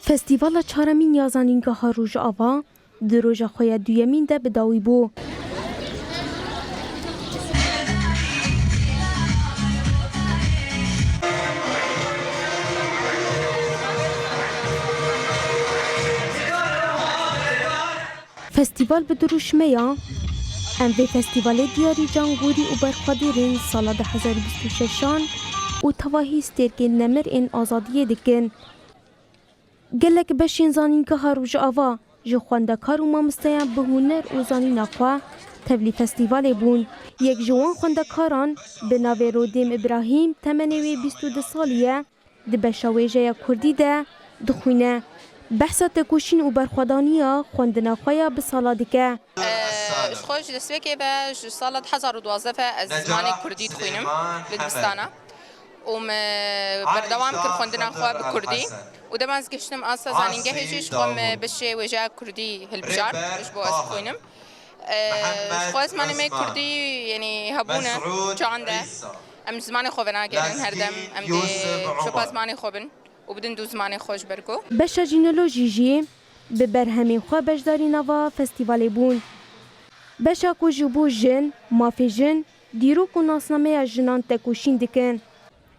فستیوالا چهارمین یازانینگاها روژاوا در روژا خویا دویمین ده بداوی بو. فستیوال به دروشمیا ام وی فستیوال دیاری جانگوری و برخوادیرین سال 2026 و تواهی سترگی نمر این آزادیه دکن. گلک بشین زانینگاه روژاوا جو خواندکار و مامستیان به هنر و زانین اخوا تولی فستیوال بون. یک جوان خواندکاران به ناو رودیم ابراهیم تمنوی 22 سالیه ده بشاویجه کردی ده دخوینه. بحثا تکوشین و برخوادانیا خواندنا خویا به سالا دکه. خوش دسته که به سال 2012 از زمان کردی دخوینم لدبستانه. بردوام کرد خواندنا خوا به کردی و دماز گشتم آسا زانینگه هیچیش خوام بشه وجه کردی هلبجار مش باز خوینم. خواست من می کردی یعنی هبونه چانده. ام زمان خوبنا گرن هردم ام دی شو زمان خوبن. و بدن دو زمان خوش برگو. بشه جینولوژی جی به برهمین خواه بجداری نوا فستیوال بون. بشه کو جبو جن، مافی جن، دیروک و ناسنامه جنان تکوشین دکن.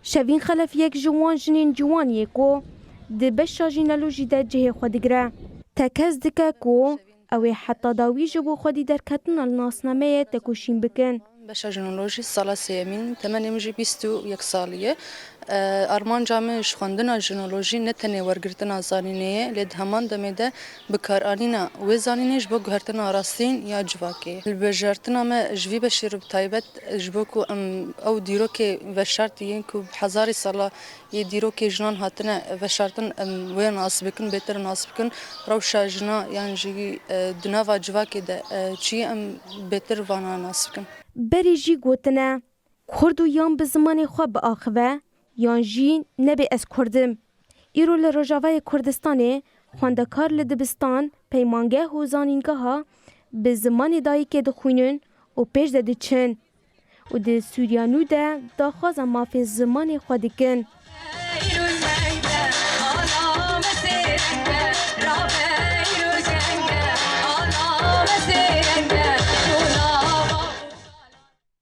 شوین خلف یک جوان جنین جوانیه کو ده بشه جینولوژی ده جه خود گره. تکز دکه کو اوی حتی داوی جبو خودی در کتن الناسنامه تکوشین بکن. بشه جنولوژی سال سیمین تمنیم جی 21 سالیه. آرمان جامعش خواندن جنولوژی نتنی ورگرتن زانینه لید همان دمیده بکارانینا و زانینش با گهرتن آراستین یا جواکی. البجارتنا ما جوی بشیر بتایبت جبوکو او دیرو که وشرط یین کو هزاری سالا یه دیرو که جنان هاتنه وشرطن وی ناس بکن بهتر ناس بکن روشا جنا یعنی جی دنوا جواکی ده چی بهتر وانا ناس بکن. بری جی گوتنه کردو یان به زمان خواب آخوه یان جی نبی از کردم. ایرو لروجاوای کردستانه خواندکار لدبستان پیمانگه و زانینگاه به زمان دایی که دخوینن و پیش ده چن و ده سوریانو ده داخواز مافی زمان خودکن.